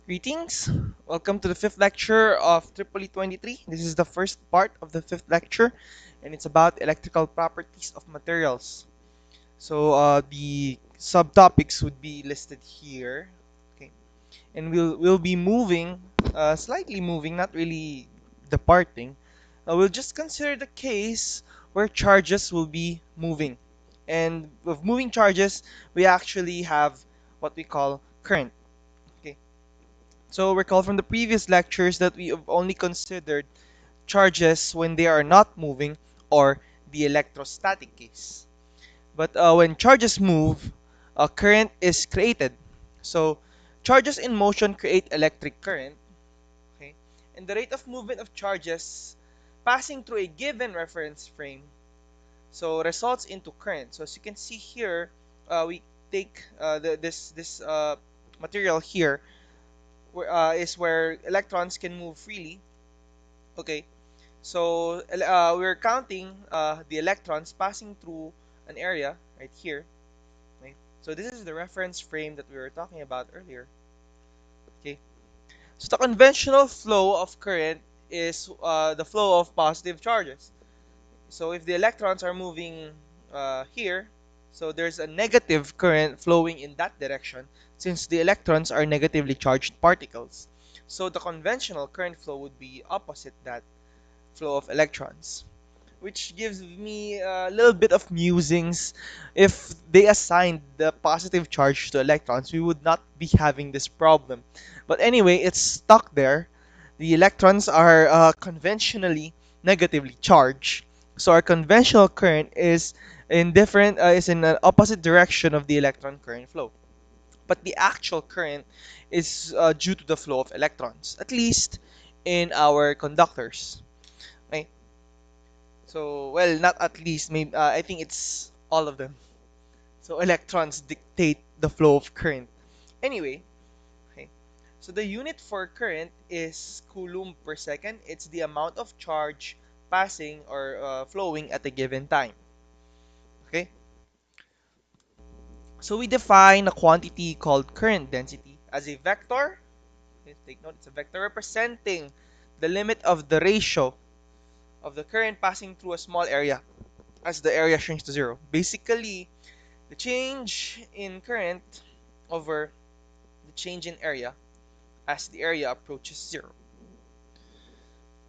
Greetings. Welcome to the fifth lecture of Tripoli 23. This is the first part of the fifth lecture, and it's about electrical properties of materials. The subtopics would be listed here. Okay, and we'll be moving, slightly moving, not really departing. We'll just consider the case where charges will be moving, and with moving charges, we actually have what we call current. Okay. So recall from the previous lectures that we have only considered charges when they are not moving or the electrostatic case. But when charges move, a current is created. So charges in motion create electric current, okay? And the rate of movement of charges passing through a given reference frame so results into current. So as you can see here, we take this material here is where electrons can move freely. Okay, so we're counting the electrons passing through an area right here. Right? So this is the reference frame that we were talking about earlier. Okay, so the conventional flow of current is the flow of positive charges. So if the electrons are moving here, so there's a negative current flowing in that direction since the electrons are negatively charged particles. So the conventional current flow would be opposite that flow of electrons, which gives me a little bit of musings. If they assigned the positive charge to electrons, we would not be having this problem. But anyway, it's stuck there. The electrons are conventionally negatively charged, so our conventional current is in an opposite direction of the electron current flow. But the actual current is due to the flow of electrons, at least in our conductors. Right? So, well, not at least, maybe I think it's all of them. So electrons dictate the flow of current. Anyway, okay. So the unit for current is coulomb per second. It's the amount of charge passing or flowing at a given time. Okay. So we define a quantity called current density as a vector. Okay, take note, it's a vector representing the limit of the ratio of the current passing through a small area as the area shrinks to zero. Basically, the change in current over the change in area as the area approaches zero.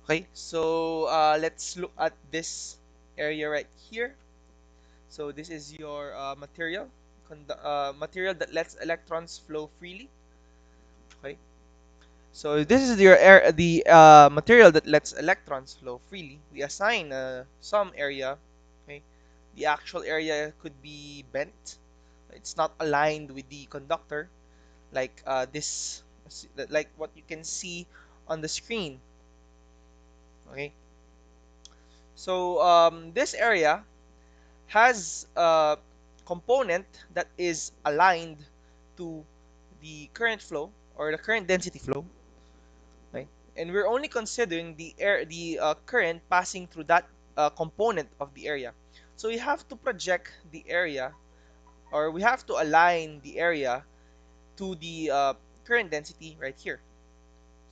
Okay, so let's look at this area right here. So this is your material that lets electrons flow freely. Okay, so this is the material that lets electrons flow freely. We assign some area. Okay, the actual area could be bent. It's not aligned with the conductor, like like what you can see on the screen. Okay, so this area has a component that is aligned to the current flow or the current density flow, right? And we're only considering the current passing through that component of the area. So we have to project the area, or we have to align the area to the current density right here.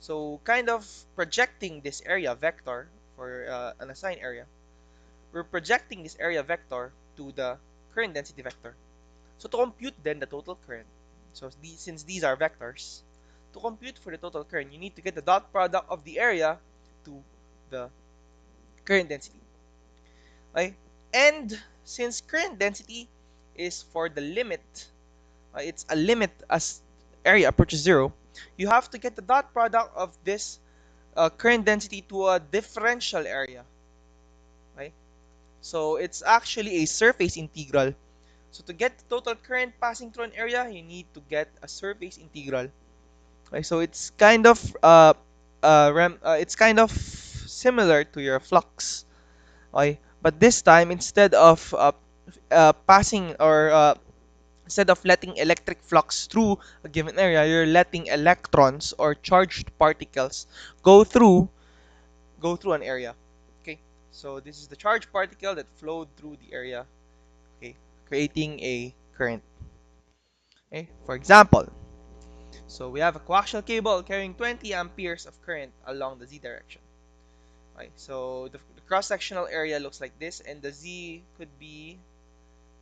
So kind of projecting this area vector for an assigned area, we're projecting this area vector to the current density vector. So to compute then the total current, so since these are vectors, to compute for the total current, you need to get the dot product of the area to the current density. Okay? And since current density is for the limit, it's a limit as area approaches zero, you have to get the dot product of this current density to a differential area. Right? So it's actually a surface integral. So to get the total current passing through an area, you need to get a surface integral. Okay, so it's kind of similar to your flux. Okay, but this time passing or instead of letting electric flux through a given area, you're letting electrons or charged particles go through an area. Okay, so this is the charged particle that flowed through the area. Okay, creating a current. Okay, for example, So we have a coaxial cable carrying 20 amperes of current along the z direction. Okay, so the cross-sectional area looks like this, and the z could be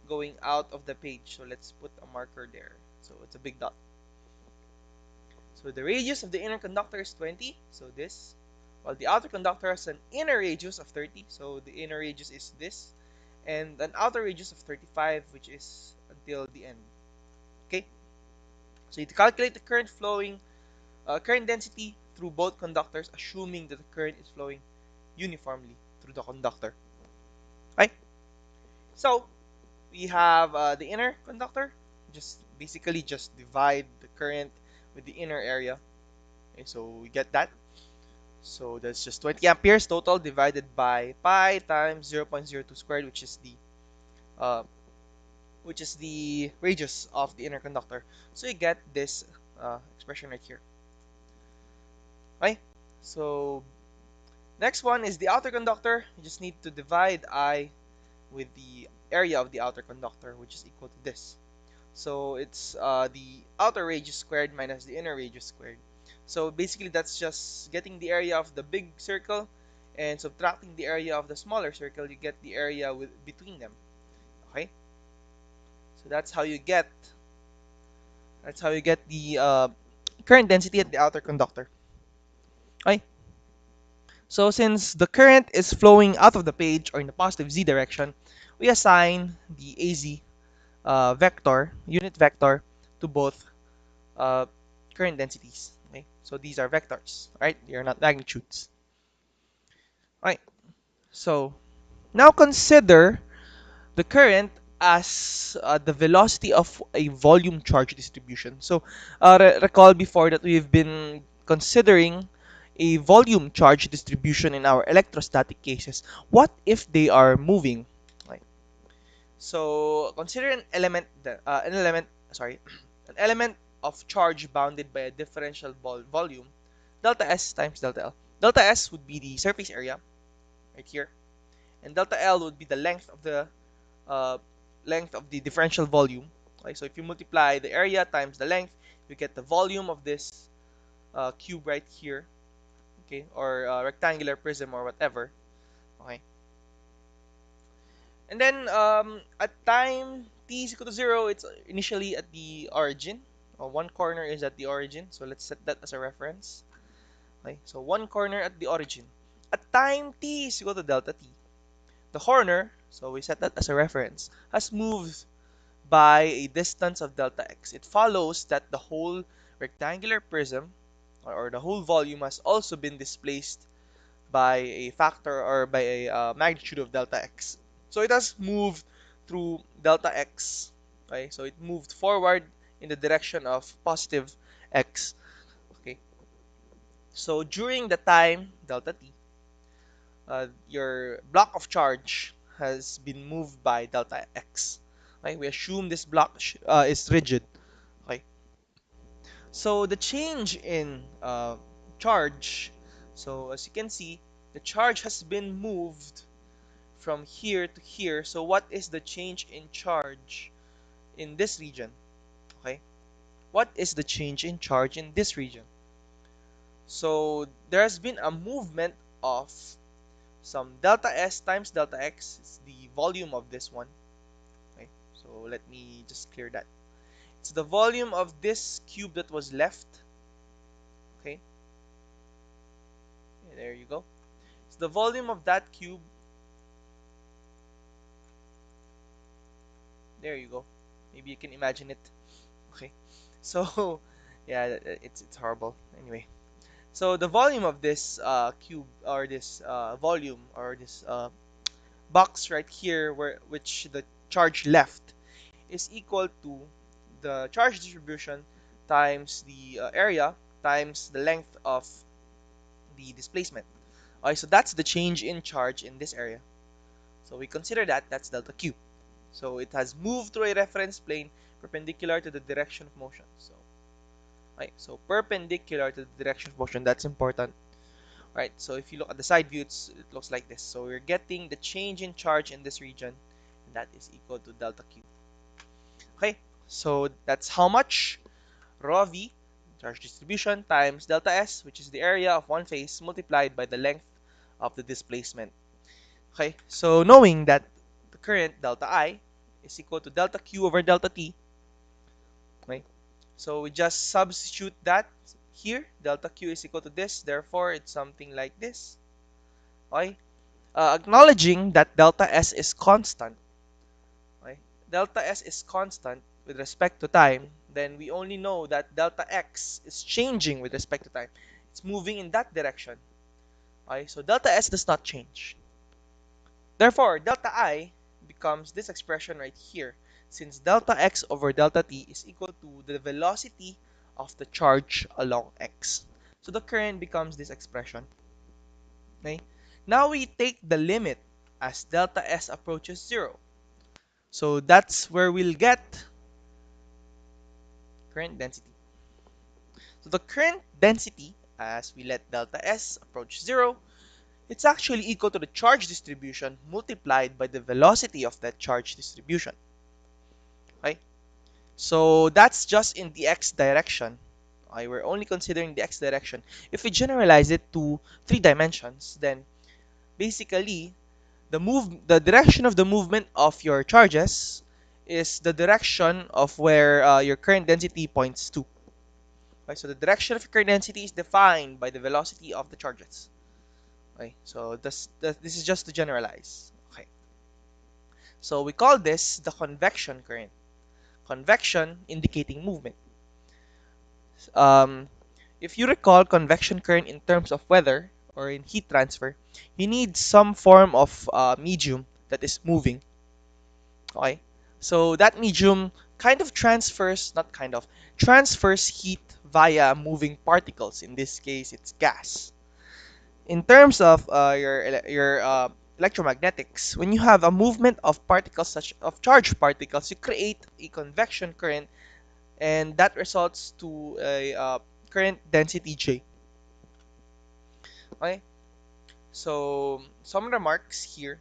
going out of the page. So let's put a marker there. So it's a big dot. So the radius of the inner conductor is 20, so this, while the outer conductor has an inner radius of 30, so the inner radius is this, and an outer radius of 35, which is until the end. Okay, so you calculate the current density through both conductors, assuming that the current is flowing uniformly through the conductor. Right? So we have the inner conductor. Just basically just divide the current with the inner area. Okay, so we get that. So that's just 20 amperes total divided by pi times 0.02 squared, uh, which is the radius of the inner conductor. So you get this expression right here. Okay. So next one is the outer conductor. You just need to divide I with the area of the outer conductor, which is equal to this. So it's the outer radius squared minus the inner radius squared. So basically that's just getting the area of the big circle and subtracting the area of the smaller circle. You get the area between them. Okay, so that's how you get the current density at the outer conductor. Okay, so since the current is flowing out of the page or in the positive z direction, we assign the az unit vector to both uh, current densities. Okay, so these are vectors, right? They are not magnitudes. All right. So now consider the current as the velocity of a volume charge distribution. So recall before that we've been considering a volume charge distribution in our electrostatic cases. What if they are moving? Right. So consider an element of charge bounded by a differential volume, delta S times delta L. Delta S would be the surface area right here, and delta L would be the uh, length of the differential volume. Okay, so if you multiply the area times the length, you get the volume of this cube right here, okay, or rectangular prism or whatever. Okay, and then at time t is equal to 0, it's initially at the origin. One corner is at the origin, so let's set that as a reference. Okay, so one corner at the origin. At time t is equal to delta t, the corner, so we set that as a reference, has moved by a distance of delta x. It follows that the whole rectangular prism or the whole volume has also been displaced by a factor or by a magnitude of delta x. So it has moved through delta x. Okay, so it moved forward in the direction of positive x. Okay, so during the time delta t, your block of charge has been moved by delta x. Okay, we assume this block is rigid. Okay, so the change in charge, so as you can see, the charge has been moved from here to here. So what is the change in charge in this region? Okay, what is the change in charge in this region? So there has been a movement of some delta S times delta X. It's the volume of this one. Okay, so let me just clear that. It's the volume of this cube that was left. Okay, there you go. It's the volume of that cube. There you go. Maybe you can imagine it. Okay, so yeah, it's horrible. Anyway, so the volume of this cube or this volume or this box right here, which the charge left, is equal to the charge distribution times the area times the length of the displacement. Okay, so that's the change in charge in this area. So we consider that's delta Q. So it has moved through a reference plane perpendicular to the direction of motion. So perpendicular to the direction of motion, that's important. Right, so if you look at the side view, it looks like this. So we're getting the change in charge in this region, and that is equal to delta Q. Okay, so that's how much rho v, charge distribution, times delta S, which is the area of one phase, multiplied by the length of the displacement. Okay, so knowing that the current delta I is equal to delta Q over delta T, okay, so we just substitute that here. Delta Q is equal to this, therefore it's something like this. Okay, acknowledging that delta S is constant. Okay, delta S is constant with respect to time, then we only know that delta X is changing with respect to time. It's moving in that direction. Okay, so delta S does not change. Therefore, delta I becomes this expression right here, since delta X over delta T is equal to the velocity of the charge along X. So the current becomes this expression. Okay? Now we take the limit as delta S approaches 0. So that's where we'll get current density. So the current density, as we let delta S approach 0, it's actually equal to the charge distribution multiplied by the velocity of that charge distribution. Okay? So that's just in the x direction. Okay? We're only considering the x direction. If we generalize it to 3 dimensions, then basically the direction of the movement of your charges is the direction of where your current density points to. Okay? So the direction of your current density is defined by the velocity of the charges. Okay, so this is just to generalize. Okay, so we call this the convection current. Convection indicating movement. Um, if you recall convection current in terms of weather or in heat transfer, you need some form of medium that is moving. Okay, so that medium kind of transfers, not kind of, transfers heat via moving particles. In this case, it's gas. In terms of your electromagnetics, when you have a movement of particles, such of charged particles, you create a convection current, and that results to a current density J. Okay, so some remarks here.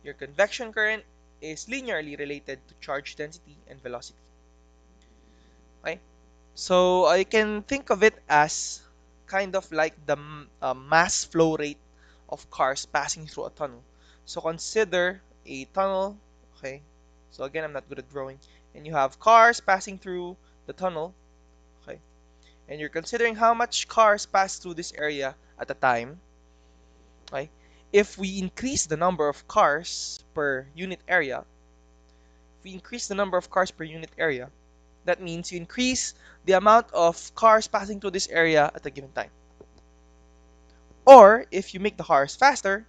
Your convection current is linearly related to charge density and velocity. Okay, so I can think of it as kind of like the mass flow rate of cars passing through a tunnel. So consider a tunnel, okay? So again, I'm not good at drawing. And you have cars passing through the tunnel, okay? And you're considering how much cars pass through this area at a time, okay? If we increase the number of cars per unit area, if we increase the number of cars per unit area, that means you increase the amount of cars passing through this area at a given time. Or if you make the cars faster,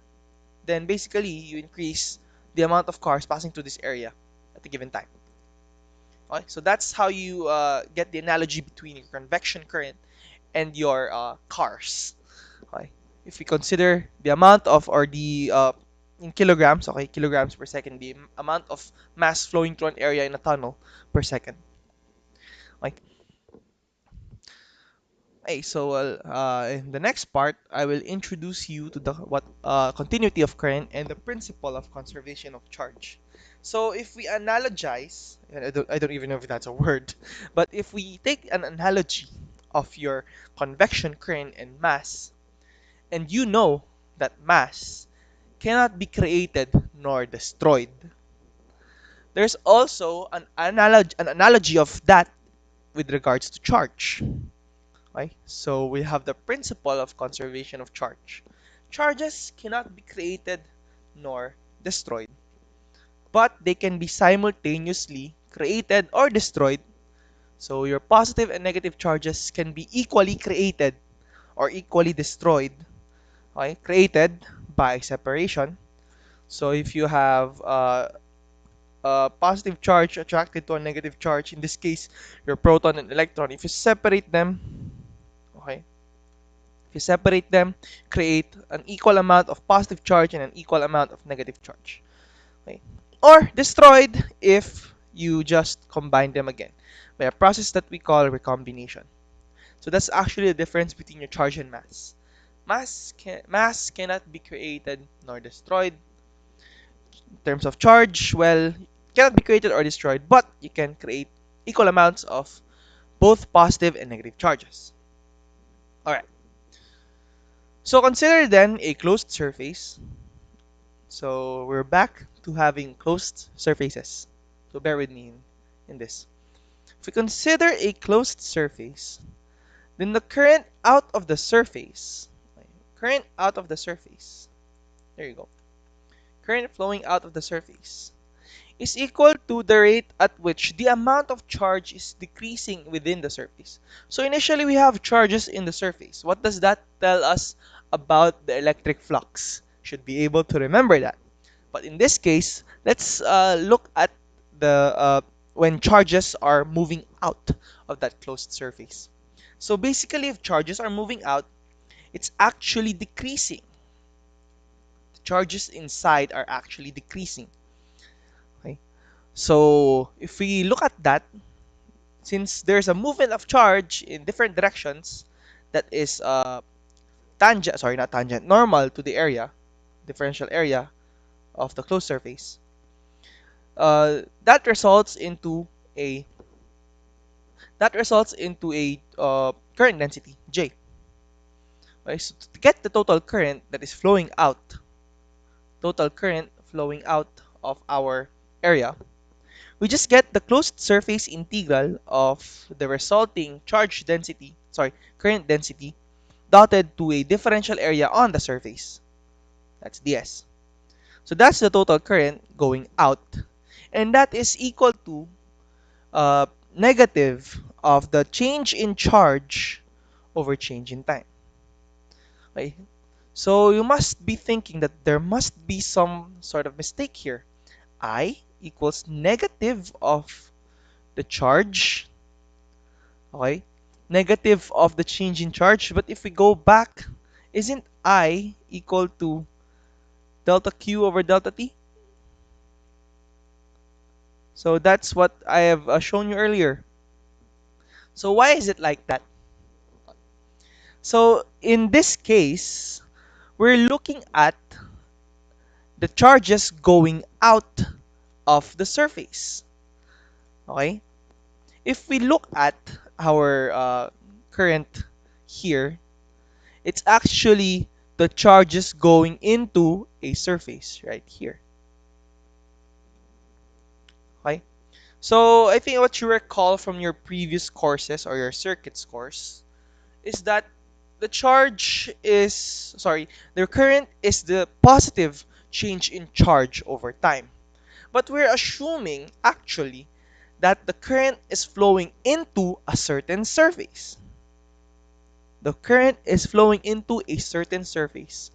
then basically you increase the amount of cars passing through this area at a given time. Okay, so that's how you get the analogy between your convection current and your cars. Okay, if we consider the amount of, or the in kilograms, okay, kilograms per second, the amount of mass flowing through an area in a tunnel per second. Okay. Okay, so in the next part, I will introduce you to the continuity of current and the principle of conservation of charge. So if we analogize, and I don't even know if that's a word, but if we take an analogy of your convection current and mass, and you know that mass cannot be created nor destroyed, there's also an analogy of that with regards to charge. Okay? So we have the principle of conservation of charge. Charges cannot be created nor destroyed, but they can be simultaneously created or destroyed. So your positive and negative charges can be equally created or equally destroyed. Okay? Created by separation. So if you have a positive charge attracted to a negative charge, in this case, your proton and electron, if you separate them, okay, if you separate them, create an equal amount of positive charge and an equal amount of negative charge. Okay? Or destroyed if you just combine them again by a process that we call recombination. So that's actually the difference between your charge and mass. Mass cannot be created nor destroyed. In terms of charge, well, cannot be created or destroyed, but you can create equal amounts of both positive and negative charges. Alright, so consider then a closed surface. So we're back to having closed surfaces. So bear with me in this. If we consider a closed surface, then the current out of the surface, current out of the surface, there you go, current flowing out of the surface is equal to the rate at which the amount of charge is decreasing within the surface. So initially we have charges in the surface. What does that tell us about the electric flux? Should be able to remember that. But in this case, let's look at the when charges are moving out of that closed surface. So basically, if charges are moving out, it's actually decreasing. The charges inside are actually decreasing. Okay? So if we look at that, since there's a movement of charge in different directions that is tangent, sorry, not tangent, normal to the area, differential area of the closed surface, that results into a current density J. Okay, so to get the total current flowing out of our area, we just get the closed surface integral of the resulting charge density, sorry, current density, dotted to a differential area on the surface. That's ds. So that's the total current going out, and that is equal to uh, negative of the change in charge over change in time. Okay? So you must be thinking that there must be some sort of mistake here. I equals negative of the charge, okay? Negative of the change in charge. But if we go back, isn't I equal to delta Q over delta T? So that's what I have shown you earlier. So why is it like that? So in this case, we're looking at the charges going out of the surface. Okay? If we look at our current here, it's actually the charges going into a surface right here. Okay? So I think what you recall from your previous courses or your circuits course is that the current is the positive change in charge over time. But we're assuming actually that the current is flowing into a certain surface. The current is flowing into a certain surface.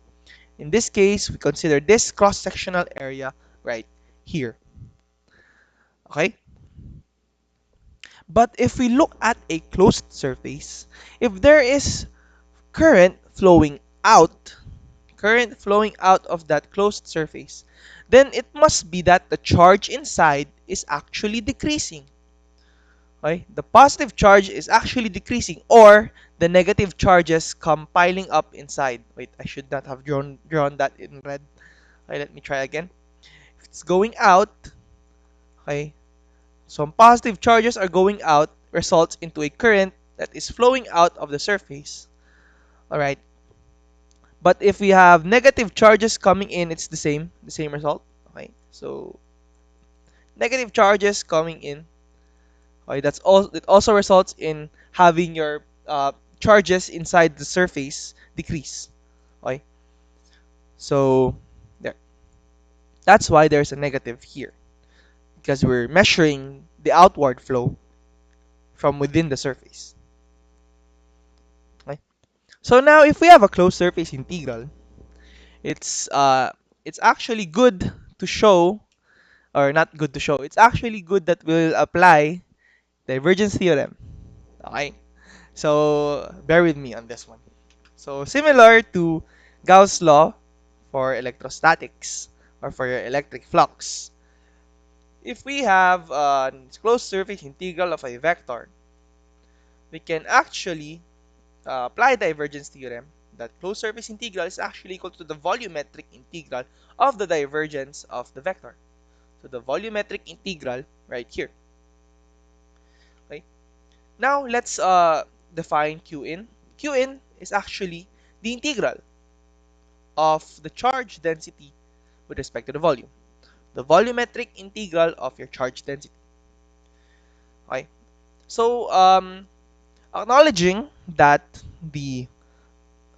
In this case, we consider this cross-sectional area right here. Okay? But if we look at a closed surface, if there is current flowing out of that closed surface, then it must be that the charge inside is actually decreasing. Okay? The positive charge is actually decreasing, or the negative charges come piling up inside. Wait, I should not have drawn that in red. Okay, let me try again. If it's going out, okay, some positive charges are going out, results into a current that is flowing out of the surface. Alright. But if we have negative charges coming in, it's the same result. Okay, so negative charges coming in. Okay, it also results in having your charges inside the surface decrease. Okay, so there. That's why there's a negative here, because we're measuring the outward flow from within the surface. Okay, so now if we have a closed surface integral, it's actually good to show, or not good to show. It's actually good that we'll apply divergence theorem. Okay, so bear with me on this one. So similar to Gauss' law for electrostatics or for your electric flux, if we have a closed surface integral of a vector, we can actually apply divergence theorem that closed surface integral is actually equal to the volumetric integral of the divergence of the vector. So the volumetric integral right here. Okay. Now let's define Q in. Q in is actually the integral of the charge density with respect to the volume. The volumetric integral of your charge density. Okay. So acknowledging that the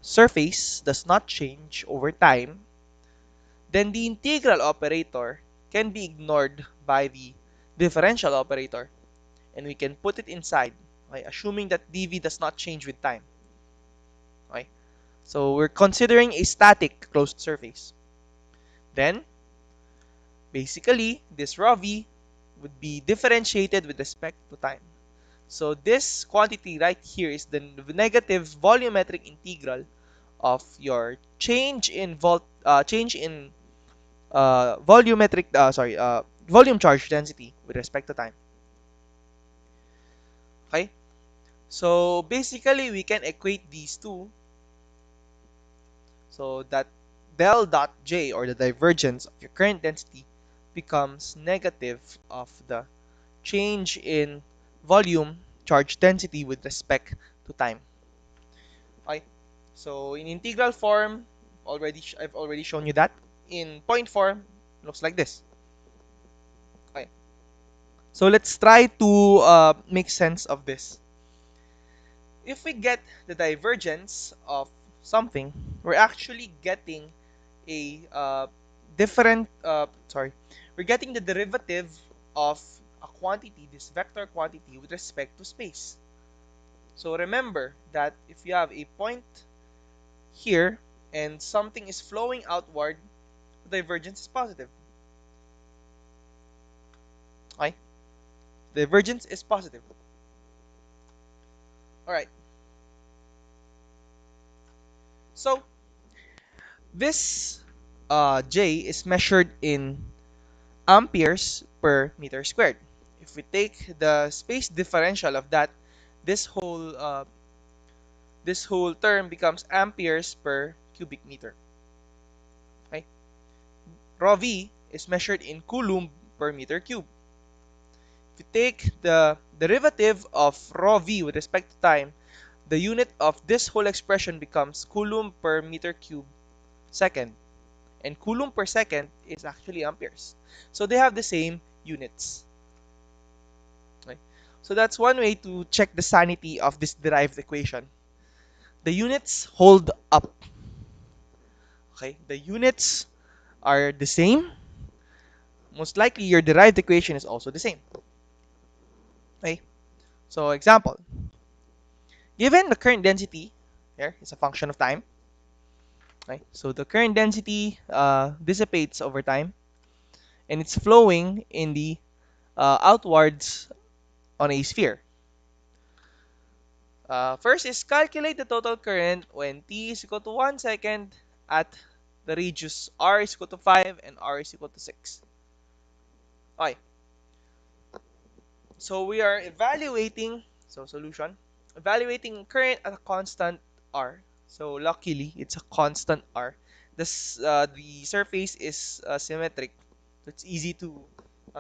surface does not change over time, then the integral operator can be ignored by the differential operator, and we can put it inside, okay, assuming that dv does not change with time. Okay? So we're considering a static closed surface. Then, basically, this rho v would be differentiated with respect to time. So this quantity right here is the negative volumetric integral of your volume charge density with respect to time. Okay, so basically we can equate these two so that del dot j, or the divergence of your current density, becomes negative of the change in volume charge density with respect to time. Okay, so in integral form, I've already shown you that. In point form, looks like this. Okay, so let's try to make sense of this. If we get the divergence of something, we're actually getting a we're getting the derivative of a quantity, this vector quantity, with respect to space. So remember that if you have a point here and something is flowing outward, the divergence is positive. Okay? The divergence is positive. Alright. So this J is measured in amperes per meter squared. If we take the space differential of that, this whole term becomes amperes per cubic meter. Okay? Rho v is measured in coulomb per meter cube. If you take the derivative of rho v with respect to time, the unit of this whole expression becomes coulomb per meter cube second. And coulomb per second is actually amperes. So they have the same units. Okay? So that's one way to check the sanity of this derived equation. The units hold up. Okay? The units are the same. Most likely your derived equation is also the same. Okay? So example. Given the current density, here is a function of time. Okay? So the current density dissipates over time, and it's flowing in the outwards on a sphere. First is calculate the total current when t is equal to 1 second at the radius r is equal to 5 and r is equal to 6. Okay. So we are evaluating, evaluating current at a constant r. So luckily, it's a constant r. The surface is symmetric, so it's easy to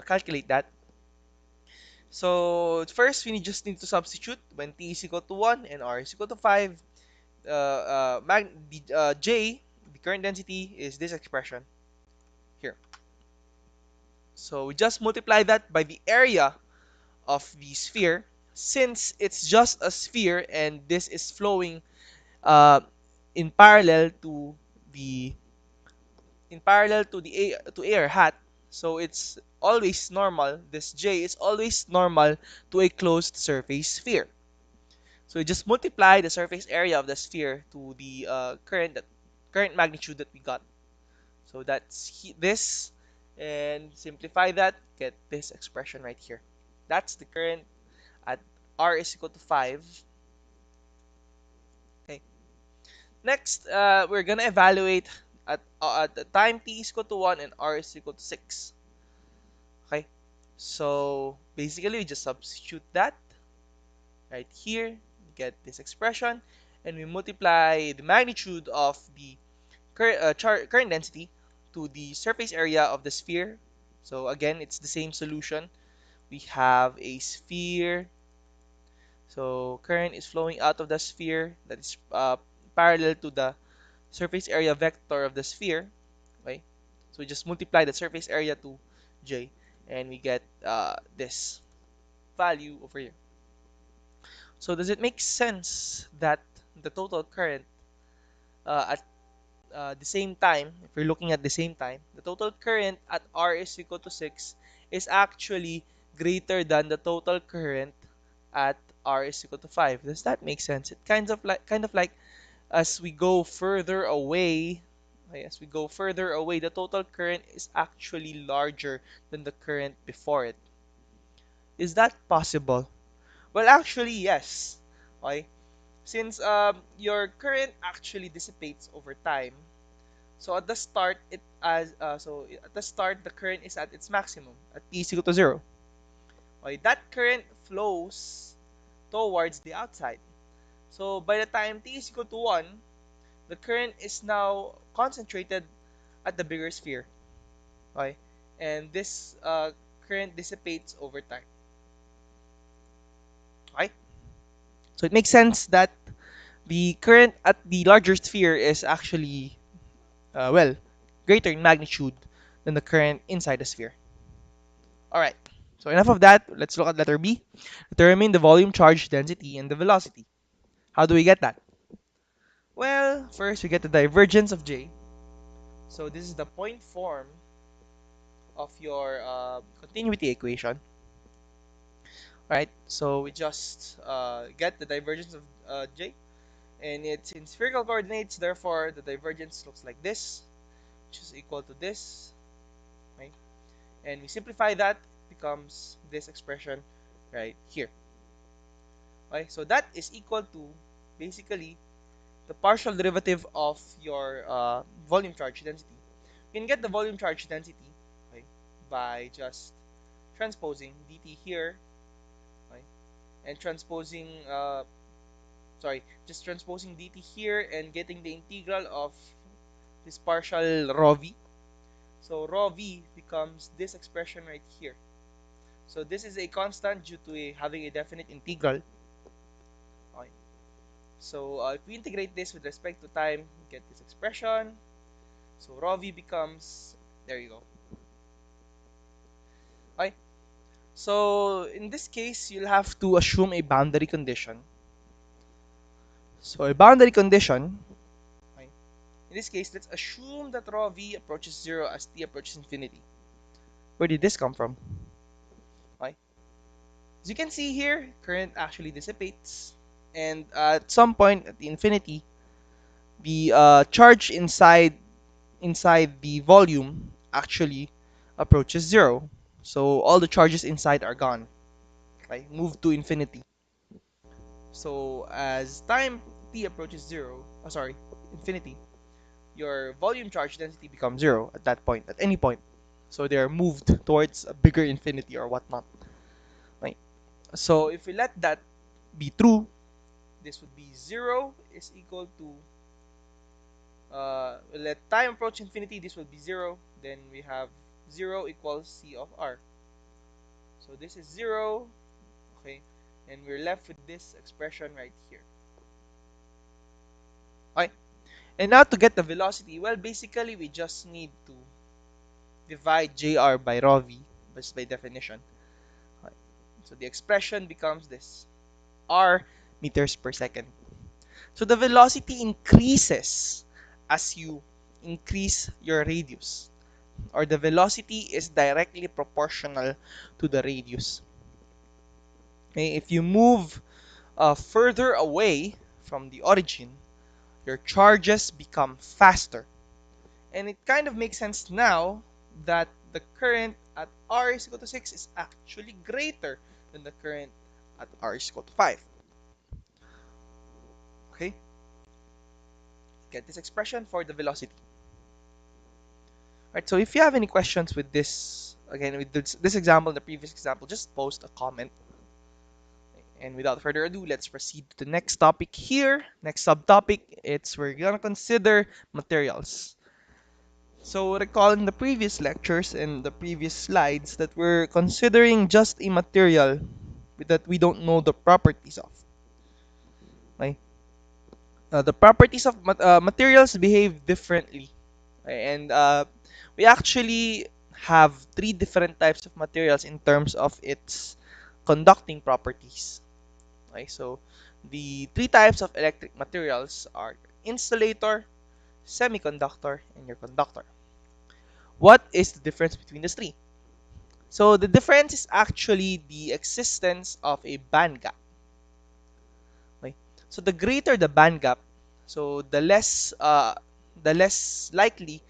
calculate that. So first, we just need to substitute when t is equal to 1 and r is equal to 5. J, the current density, is this expression here. So we just multiply that by the area of the sphere, since it's just a sphere and this is flowing uh, in parallel to the air hat. So it's always normal. This J is always normal to a closed surface sphere. So we just multiply the surface area of the sphere to the current magnitude that we got. So that's this, and simplify that, get this expression right here. That's the current at r is equal to 5. Okay. Next, we're gonna evaluate at the time t is equal to 1 and r is equal to 6. Okay. So basically, we just substitute that right here, get this expression, and we multiply the magnitude of the current density to the surface area of the sphere. So again, it's the same solution. We have a sphere So current is flowing out of the sphere that is parallel to the surface area vector of the sphere. Okay, so we just multiply the surface area to J, and we get this value over here. So does it make sense that the total current at the same time, if we're looking at the same time, the total current at R is equal to 6 is actually greater than the total current at R is equal to 5? Does that make sense? It kind of like as we go further away, okay, the total current is actually larger than the current before it. Is that possible? Well, actually, yes. Okay, since your current actually dissipates over time. So at the start, at the start, the current is at its maximum at t is equal to 0. Okay, that current flows towards the outside. So by the time t is equal to 1, the current is now concentrated at the bigger sphere. Okay, and this current dissipates over time. Okay, so it makes sense that the current at the larger sphere is actually well greater in magnitude than the current inside the sphere. All right. So enough of that. Let's look at letter B. Determine the volume, charge, density, and the velocity. How do we get that? Well, first we get the divergence of J. So this is the point form of your continuity equation. All right. So we just get the divergence of J, and it's in spherical coordinates. Therefore, the divergence looks like this, which is equal to this. Right? And we simplify that, becomes this expression right here. Okay, so that is equal to basically the partial derivative of your volume charge density. You can get the volume charge density, okay, by just transposing dt here, okay, and just transposing dt here and getting the integral of this partial rho v. So rho v becomes this expression right here. So this is a constant due to having a definite integral. Okay. So if we integrate this with respect to time, we get this expression. So rho v becomes, there you go. Okay. So in this case, you'll have to assume a boundary condition. So a boundary condition, okay, in this case, let's assume that rho v approaches 0 as t approaches infinity. Where did this come from? Okay. As you can see here, current actually dissipates. And at some point at the infinity, the charge inside the volume actually approaches 0. So all the charges inside are gone. Okay, move to infinity. So as time t approaches 0, infinity, your volume charge density becomes 0 at that point, at any point. So they are moved towards a bigger infinity or whatnot. Right? So if we let that be true, this would be 0 is equal to let time approach infinity, this will be 0. Then we have 0 equals C of R. So this is 0, okay, and we're left with this expression right here. Okay, and now to get the velocity, well, basically we just need to divide JR by rho v, just by definition. Okay. So the expression becomes this, R meters per second. So the velocity increases as you increase your radius, or the velocity is directly proportional to the radius. Okay, if you move further away from the origin, your charges become faster. And it kind of makes sense now that the current at R is equal to 6 is actually greater than the current at R is equal to 5. Okay? Get this expression for the velocity. Alright, so if you have any questions with this, again, with this example and the previous example, just post a comment. And without further ado, let's proceed to the next topic here. Next subtopic, we're gonna consider materials. So recall in the previous lectures and the previous slides that we're considering just a material that we don't know the properties of. Okay? The properties of materials behave differently. Okay? And we actually have three different types of materials in terms of its conducting properties. Okay? So the three types of electric materials are insulator, semiconductor, and your conductor. What is the difference between the three? So the difference is actually the existence of a band gap. Okay? So the greater the band gap, so the less likely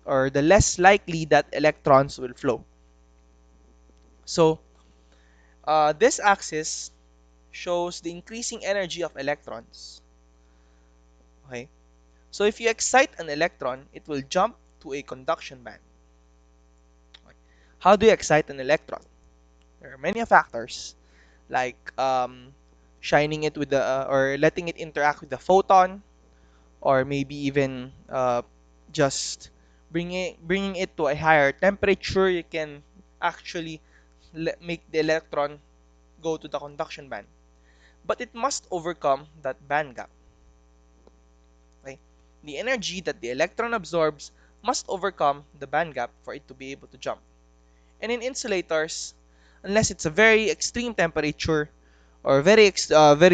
the less likely that electrons will flow. So this axis shows the increasing energy of electrons. Okay? So if you excite an electron, it will jump to a conduction band. Okay? How do you excite an electron? There are many factors like shining it with the or letting it interact with the photon, or maybe even just bringing it to a higher temperature. You can actually make the electron go to the conduction band, but it must overcome that band gap. Okay? The energy that the electron absorbs must overcome the band gap for it to be able to jump. And in insulators, unless it's a very extreme temperature or very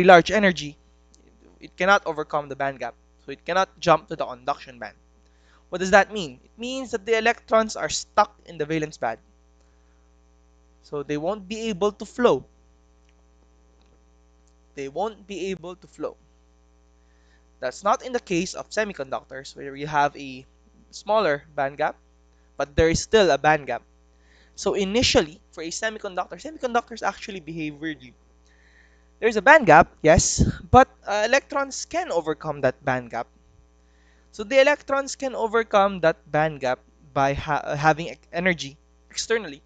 large energy, it cannot overcome the band gap. So it cannot jump to the conduction band. What does that mean? It means that the electrons are stuck in the valence band. So they won't be able to flow. They won't be able to flow. That's not in the case of semiconductors, where you have a smaller band gap, but there is still a band gap. So initially, for a semiconductor, semiconductors actually behave weirdly. There's a band gap, yes, but electrons can overcome that band gap. So the electrons can overcome that band gap by having energy externally.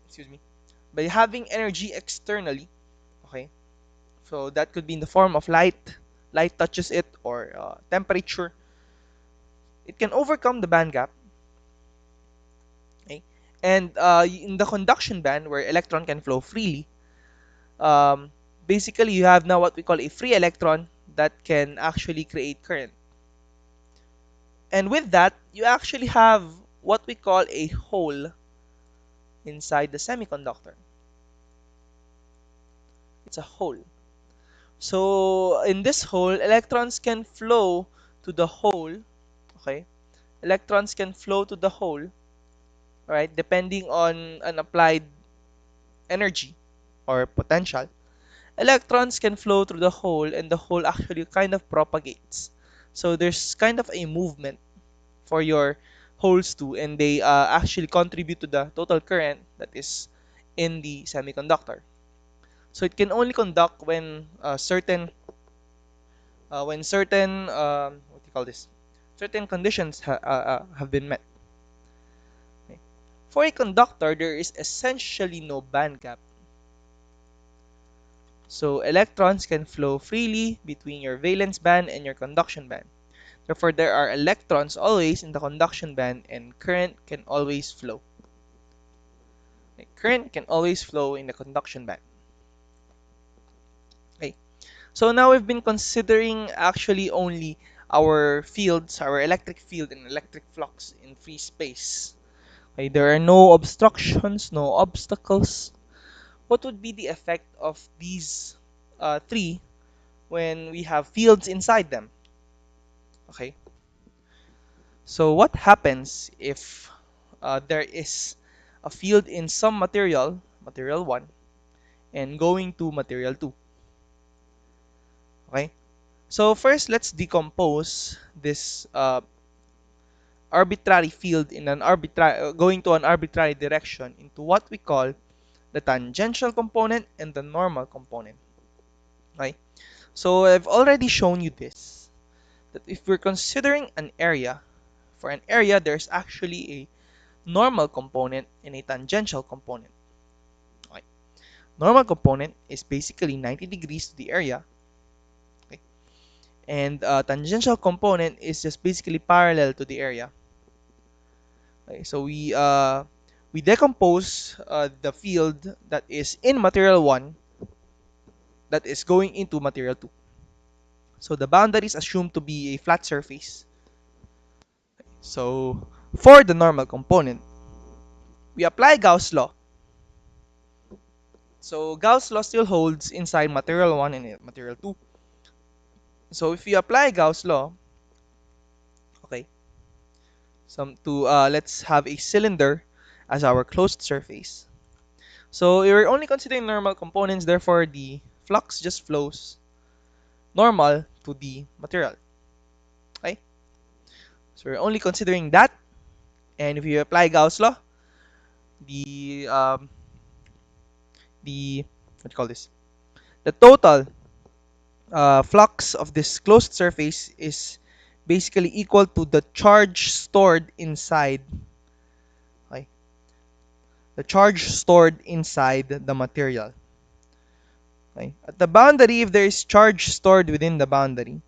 Excuse me. By having energy externally, okay? So that could be in the form of light. Light touches it, or temperature. It can overcome the band gap. Okay? And in the conduction band, where electron can flow freely, um, basically you have now what we call a free electron that can actually create current. And with that, you actually have what we call a hole inside the semiconductor. It's a hole. So in this hole, electrons can flow to the hole. Okay? Electrons can flow to the hole, right? Depending on an applied energy or potential. Electrons can flow through the hole, and the hole actually kind of propagates. So there's kind of a movement for your holes too, and they actually contribute to the total current that is in the semiconductor. So it can only conduct when certain what do you call this? Certain conditions have been met. Okay. For a conductor, there is essentially no band gap. So electrons can flow freely between your valence band and your conduction band. Therefore, there are electrons always in the conduction band, and current can always flow. Okay. Current can always flow in the conduction band. Okay. So now we've been considering actually only our fields, our electric field and electric flux in free space. Okay. There are no obstructions, no obstacles. What would be the effect of these three when we have fields inside them? Okay. So what happens if there is a field in some material, material 1, and going to material 2? Okay. So first, let's decompose this arbitrary field in an arbitrary going to an arbitrary direction into what we call the tangential component and the normal component. Okay. So I've already shown you this, that if we're considering an area, for an area there's actually a normal component and a tangential component. Okay. Normal component is basically 90 degrees to the area. Okay. And tangential component is just basically parallel to the area. Okay. So we decompose the field that is in material 1 that is going into material 2. So the boundary is assumed to be a flat surface. So for the normal component, we apply Gauss' law. So Gauss' law still holds inside material 1 and material 2. So if we apply Gauss' law, okay, let's have a cylinder as our closed surface. So we're only considering normal components, therefore the flux just flows normal to the material. Okay? So we're only considering that, and if you apply Gauss' law, the what do you call this? The total flux of this closed surface is basically equal to the charge stored inside. Okay? The charge stored inside the material. Okay? At the boundary, if there is charge stored within the boundary,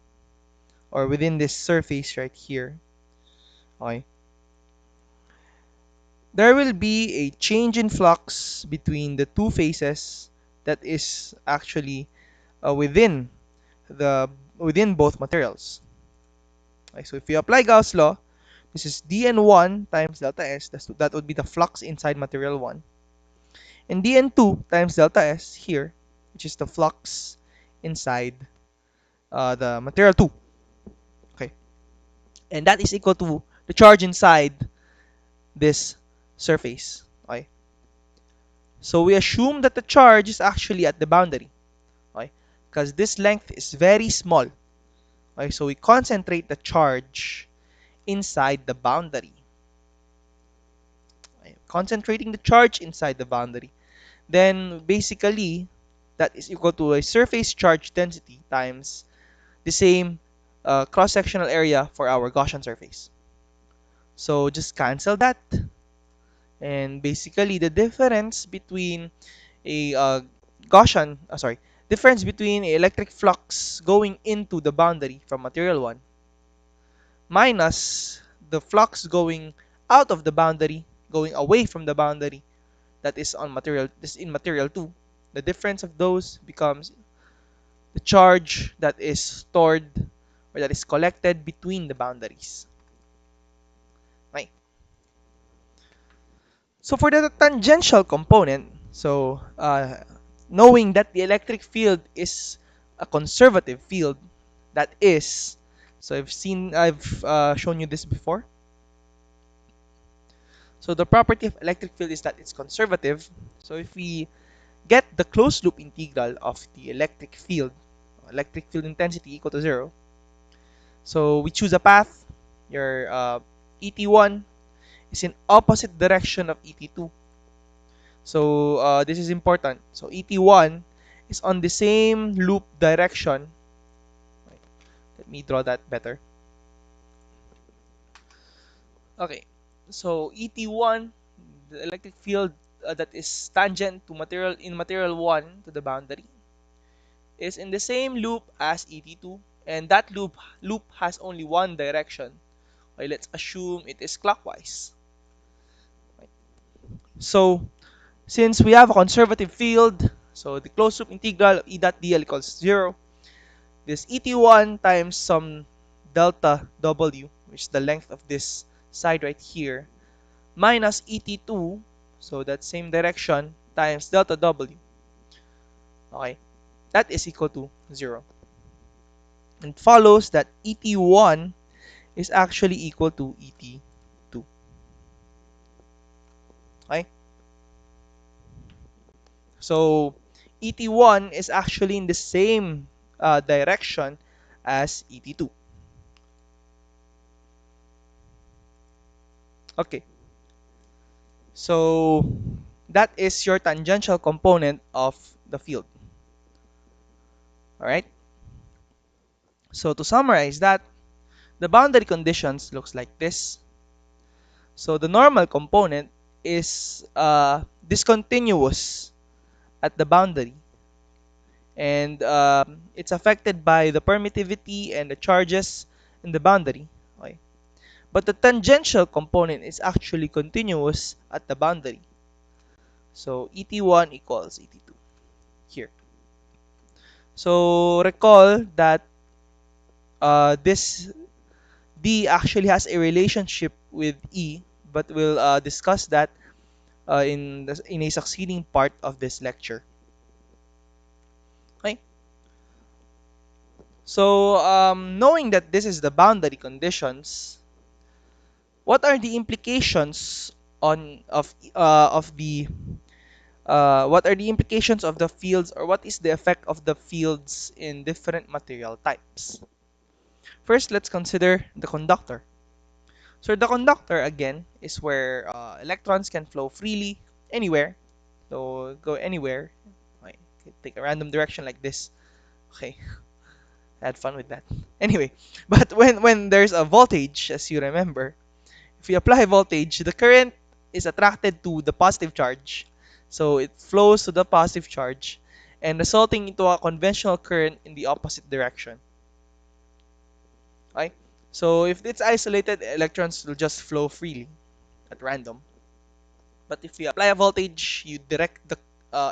or within this surface right here, okay, there will be a change in flux between the two faces that is actually within both materials. Okay, so if you apply Gauss' law, this is dN1 times delta S. That would be the flux inside material 1. And dN2 times delta S here, which is the flux inside the material 2. Okay, and that is equal to the charge inside this surface. Okay, so we assume that the charge is actually at the boundary. Okay, because this length is very small. Okay, so we concentrate the charge inside the boundary. Okay, concentrating the charge inside the boundary. Then basically that is equal to a surface charge density times the same cross-sectional area for our Gaussian surface. So just cancel that, and basically the difference between a difference between electric flux going into the boundary from material 1 minus the flux going out of the boundary, going away from the boundary that is in material 2. The difference of those becomes the charge that is stored or that is collected between the boundaries. Right. So for the tangential component, so knowing that the electric field is a conservative field, that is, so I've shown you this before. So the property of electric field is that it's conservative. So if we get the closed loop integral of the electric field intensity equal to 0, so we choose a path. Your ET1 is in opposite direction of ET2. So this is important. So ET1 is on the same loop direction. Let me draw that better. Okay, so ET1, the electric field that is tangent to material 1 to the boundary, is in the same loop as ET2, and that loop has only one direction. Okay, let's assume it is clockwise. Okay. So since we have a conservative field, so the closed loop integral of E dot dl equals 0. This ET1 times some delta W, which is the length of this side right here, minus ET2, so that same direction, times delta W. Okay, that is equal to 0. And it follows that ET1 is actually equal to ET2. Okay? So ET1 is actually in the same direction as ET2. Okay. So that is your tangential component of the field. Alright? So to summarize that, the boundary conditions looks like this. So the normal component is discontinuous at the boundary, and it's affected by the permittivity and the charges in the boundary. Okay? but the tangential component is actually continuous at the boundary. So ET1 equals ET2 here. So recall that this D actually has a relationship with E, but we'll discuss that in a succeeding part of this lecture. Okay. So knowing that this is the boundary conditions, what are the implications on of the what are the implications of the fields, or what is the effect of the fields in different material types? First, let's consider the conductor. So the conductor again is where electrons can flow freely anywhere. So go anywhere. Okay, take a random direction like this. Okay, I had fun with that. Anyway, but when there's a voltage, as you remember, if you apply voltage, the current is attracted to the positive charge. So it flows to the positive charge and resulting into a conventional current in the opposite direction. Okay? So if it's isolated, electrons will just flow freely at random. But if you apply a voltage, you direct the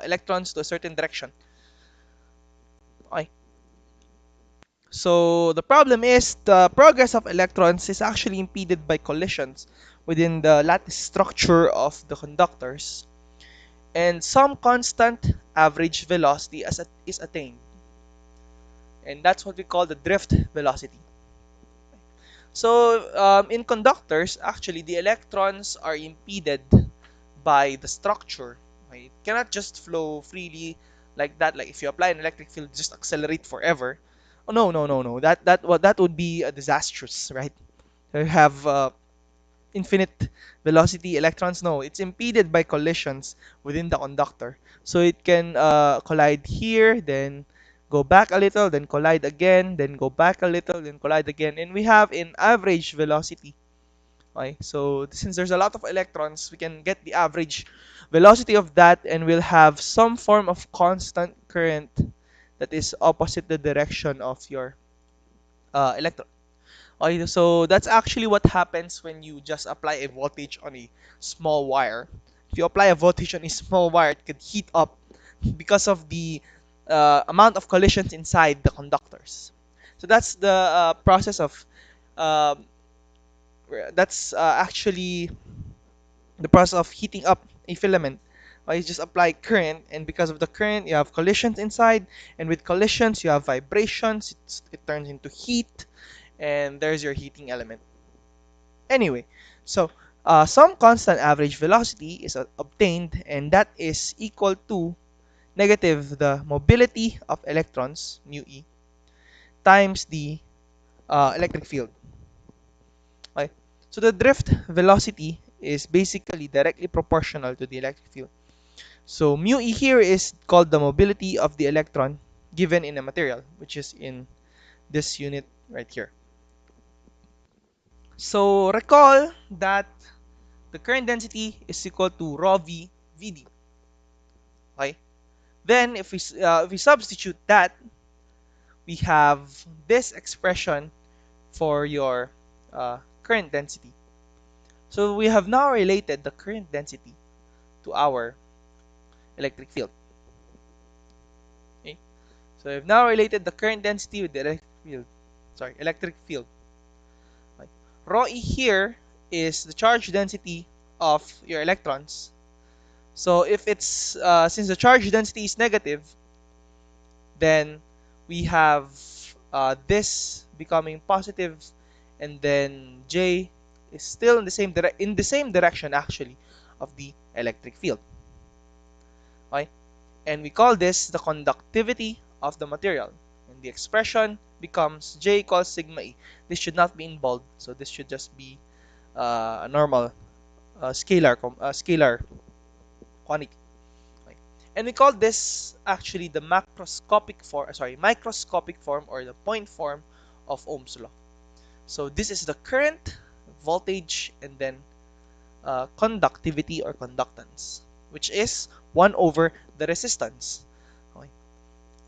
electrons to a certain direction. Okay? So the problem is the progress of electrons is actually impeded by collisions within the lattice structure of the conductors, and some constant average velocity is attained, and that's what we call the drift velocity. So in conductors, actually the electrons are impeded by the structure. Okay? It cannot just flow freely like that. Like if you apply an electric field, just accelerate forever. Oh no, no, no, no. That would be disastrous, right? You have infinite velocity electrons. No, it's impeded by collisions within the conductor. So it can collide here, then go back a little, then collide again, then go back a little, then collide again. And we have an average velocity. Okay, so since there's a lot of electrons, we can get the average velocity of that, and we'll have some form of constant current that is opposite the direction of your electron. Okay, so that's actually what happens when you just apply a voltage on a small wire. If you apply a voltage on a small wire, it could heat up because of the amount of collisions inside the conductors. So that's the process of um, actually the process of heating up a filament. You just apply current, and because of the current, you have collisions inside, and with collisions, you have vibrations. It turns into heat, and there's your heating element. Anyway, so some constant average velocity is obtained, and that is equal to negative the mobility of electrons, mu e, times the electric field. Okay? So the drift velocity is basically directly proportional to the electric field. So mu e here is called the mobility of the electron given in a material, which is in this unit right here. So recall that the current density is equal to rho v vd. Okay. Then if we substitute that, we have this expression for your current density. So we have now related the current density to our electric field. Okay. So we've now related the current density with the electric field. Sorry, electric field. Okay. Rho e here is the charge density of your electrons. So if it's since the charge density is negative, then we have this becoming positive, and then J is still in the same direction actually of the electric field. Okay, and we call this the conductivity of the material, and the expression becomes J equals sigma E. This should not be in bold, so this should just be a normal scalar quantity. Okay. And we call this actually the microscopic form or the point form of Ohm's law. So this is the current, voltage, and then conductivity or conductance, which is 1 over the resistance. Okay.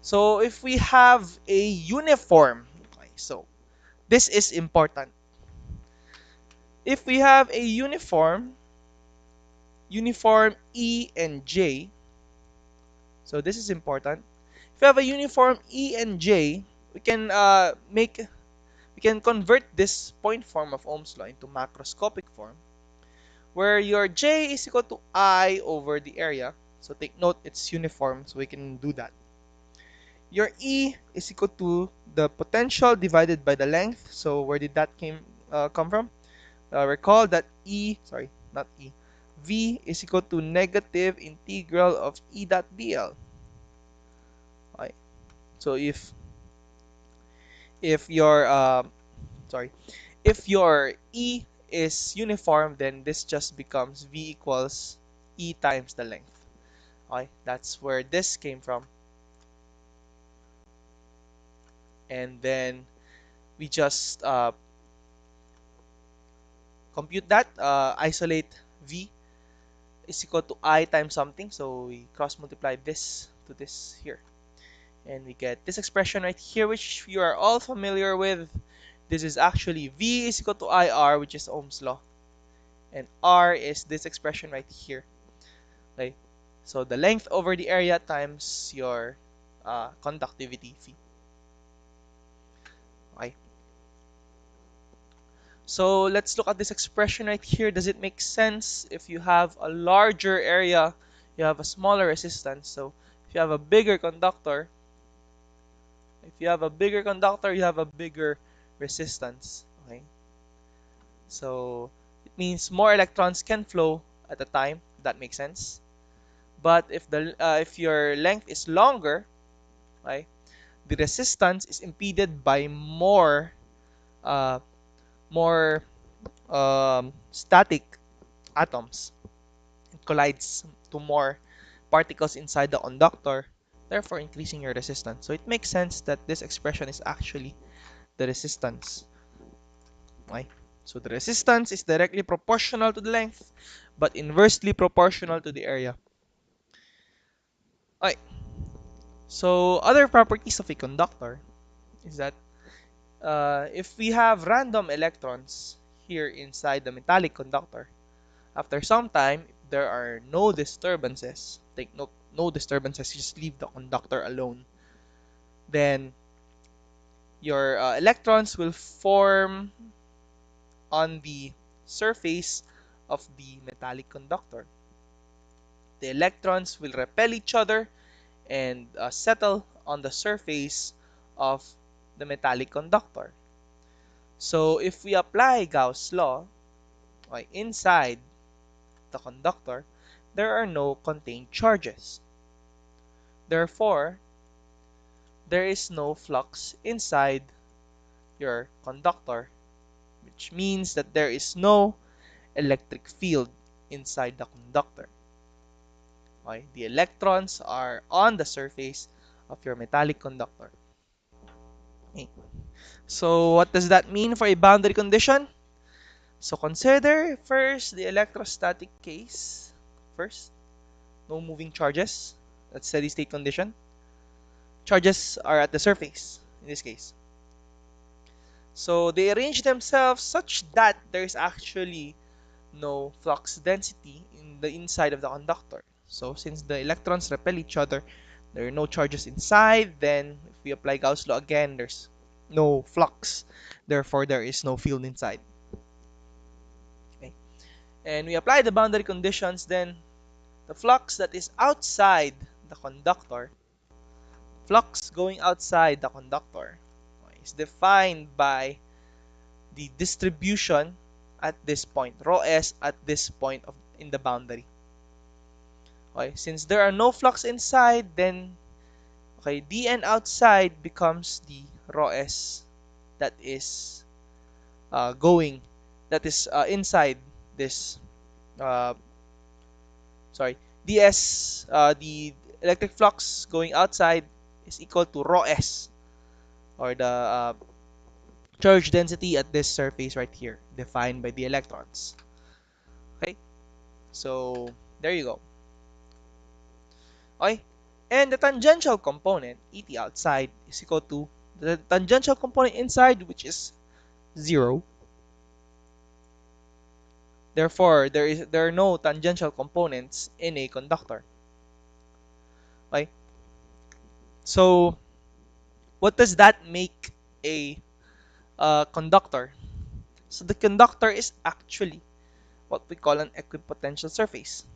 So if we have a uniform, okay, so this is important. If we have a uniform E and J, so this is important. If we have a uniform E and J, we can we can convert this point form of Ohm's law into macroscopic form, where your J is equal to I over the area. So take note, it's uniform, so we can do that. Your E is equal to the potential divided by the length. So where did that come from? Recall that sorry, not E, V is equal to negative integral of E dot dl. Okay. So if your sorry, if your E is uniform, then this just becomes V equals E times the length. Okay, that's where this came from. And then we just compute that, isolate V is equal to I times something. So we cross multiply this to this here. And we get this expression right here, which you are all familiar with. This is actually V is equal to IR, which is Ohm's law. And R is this expression right here. Okay? So the length over the area times your conductivity phi. Okay? So let's look at this expression right here. Does it make sense? If you have a larger area, you have a smaller resistance. So if you have a bigger conductor, you have a bigger resistance. Okay? So it means more electrons can flow at a time. That makes sense. But if your length is longer, right, the resistance is impeded by uh, more static atoms. It collides to more particles inside the conductor, therefore increasing your resistance. So it makes sense that this expression is actually the resistance. Okay? So the resistance is directly proportional to the length, but inversely proportional to the area. Okay. So other properties of a conductor is that if we have random electrons here inside the metallic conductor, after some time, if there are no disturbances, take note, no disturbances, just leave the conductor alone, then your electrons will form on the surface of the metallic conductor. The electrons will repel each other and settle on the surface of the metallic conductor. So if we apply Gauss' law, okay, inside the conductor, there are no contained charges. Therefore, there is no flux inside your conductor, which means that there is no electric field inside the conductor. Okay? The electrons are on the surface of your metallic conductor. Okay. So what does that mean for a boundary condition? So consider first the electrostatic case. First, no moving charges. That's steady state condition. Charges are at the surface in this case. So they arrange themselves such that there is actually no flux density in the inside of the conductor. So since the electrons repel each other, there are no charges inside. Then if we apply Gauss' law again, there's no flux. Therefore, there is no field inside. Okay. And we apply the boundary conditions, then the flux that is outside the conductor, flux going outside the conductor, is defined by the distribution at this point, rho s at this point in the boundary. Okay, since there are no flux inside, then okay, dn outside becomes the rho s that is inside this uh, sorry, ds, the electric flux going outside is equal to rho s, or the charge density at this surface right here, defined by the electrons. Okay, so there you go. Okay, and the tangential component, ET outside, is equal to the tangential component inside, which is 0, Therefore, there are no tangential components in a conductor. Okay? So, what does that make a conductor? So, the conductor is actually what we call an equipotential surface.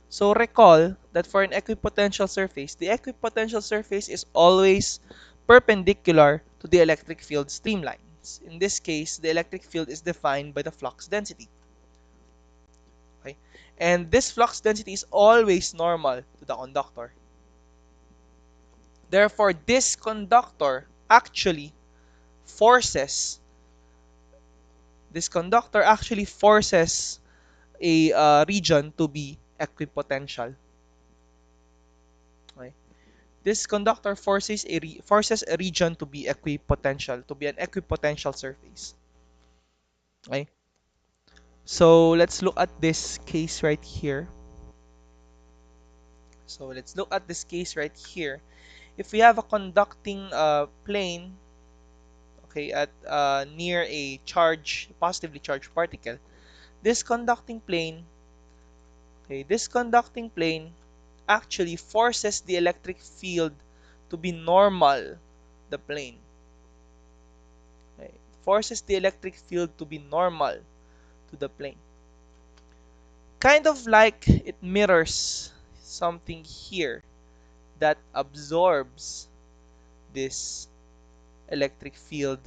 So, recall that for an equipotential surface, the equipotential surface is always perpendicular to the electric field streamlines. In this case, the electric field is defined by the flux density. Okay? And this flux density is always normal to the conductor. Therefore, this conductor actually forces a region to be equipotential. Okay? This conductor forces a region to be equipotential, to be an equipotential surface. Okay? So let's look at this case right here. So let's look at this case right here. If we have a conducting plane, okay, at near a positively charged particle, this conducting plane, this conducting plane actually forces the electric field to be normal the plane. Okay? Forces the electric field to be normal to the plane. Kind of like it mirrors something here that absorbs this electric field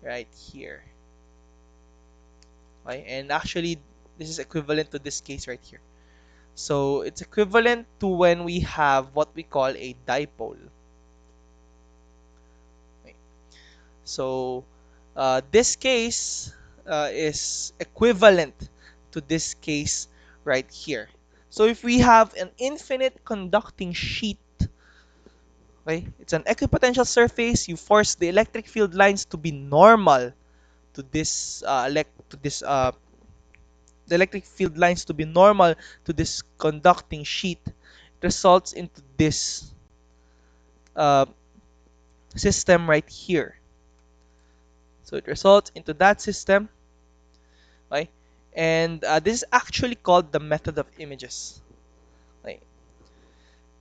right here. Okay? And actually, this is equivalent to this case right here. So it's equivalent to when we have what we call a dipole. Okay. So this case is equivalent to this case right here. So if we have an infinite conducting sheet, okay, it's an equipotential surface, you force the electric field lines to be normal to the electric field lines to be normal to this conducting sheet. It results into this uh, system right here. So it results into that system, right? And this is actually called the method of images. Right?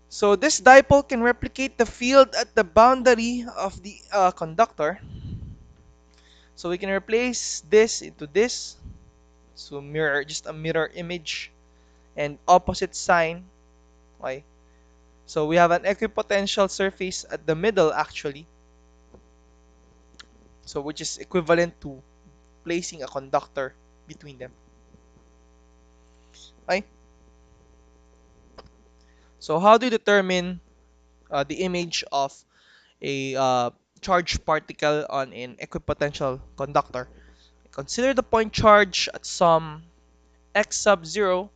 So this dipole can replicate the field at the boundary of the conductor. So we can replace this into this. So just a mirror image and opposite sign. Okay? So we have an equipotential surface at the middle actually. So which is equivalent to placing a conductor between them. Okay? So how do you determine the image of a charged particle on an equipotential conductor? Consider the point charge at some x sub 0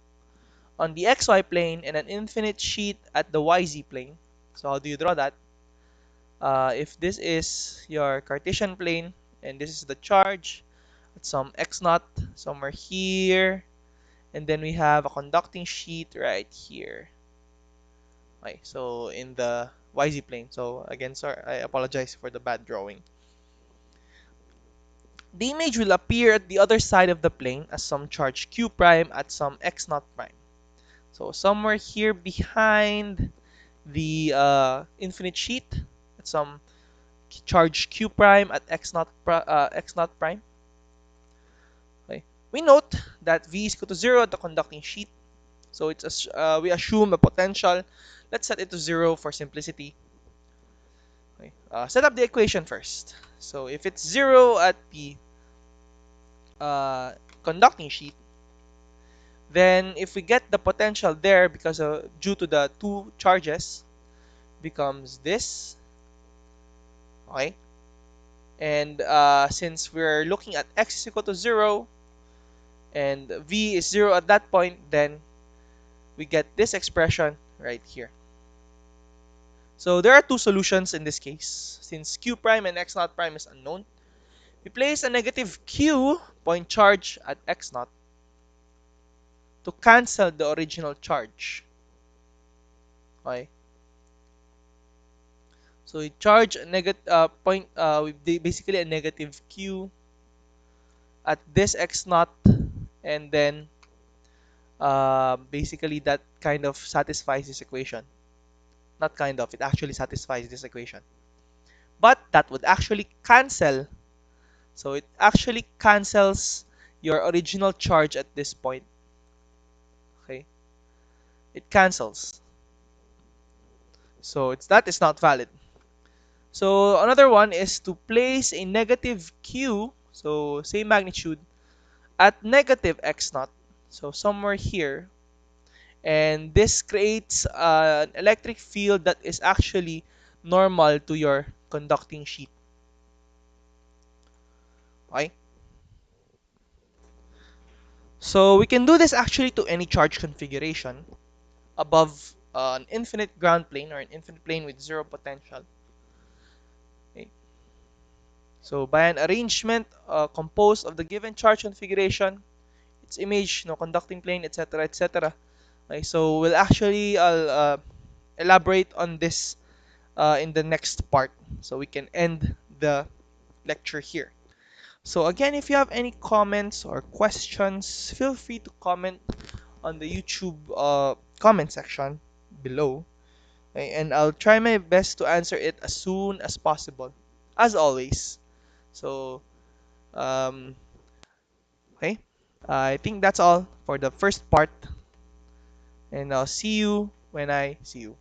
on the xy plane and an infinite sheet at the yz plane. So how do you draw that? If this is your Cartesian plane and this is the charge at some x naught somewhere here, and then we have a conducting sheet right here. Okay, so in the YZ plane. So again, sorry, I apologize for the bad drawing. The image will appear at the other side of the plane as some charge q prime at some x naught prime. So somewhere here behind the infinite sheet at some charge q prime at x naught prime. Okay. We note that v is equal to 0 at the conducting sheet. So we assume a potential. Let's set it to 0 for simplicity. Okay. Set up the equation first. So if it's 0 at the conducting sheet, then if we get the potential there because due to the two charges, becomes this. Okay. And since we're looking at x is equal to 0 and v is 0 at that point, then we get this expression right here. So there are two solutions in this case. Since q prime and x naught prime is unknown, we place a negative q point charge at x naught to cancel the original charge. Okay. So we charge a basically a negative q at this x naught and then basically that kind of satisfies this equation. Not kind of, it actually satisfies this equation. But that would actually cancel. So it actually cancels your original charge at this point. Okay, it cancels. So that is not valid. So another one is to place a negative q, so same magnitude, at negative x naught. So somewhere here, and this creates an electric field that is actually normal to your conducting sheet. Okay? So we can do this actually to any charge configuration above an infinite ground plane or an infinite plane with zero potential. Okay? So by an arrangement composed of the given charge configuration, its image, conducting plane, etc., etc. Okay, so we'll actually elaborate on this in the next part, so we can end the lecture here. So again, if you have any comments or questions, feel free to comment on the YouTube comment section below, okay? And I'll try my best to answer it as soon as possible, as always. So, um, okay, I think that's all for the first part, and I'll see you when I see you.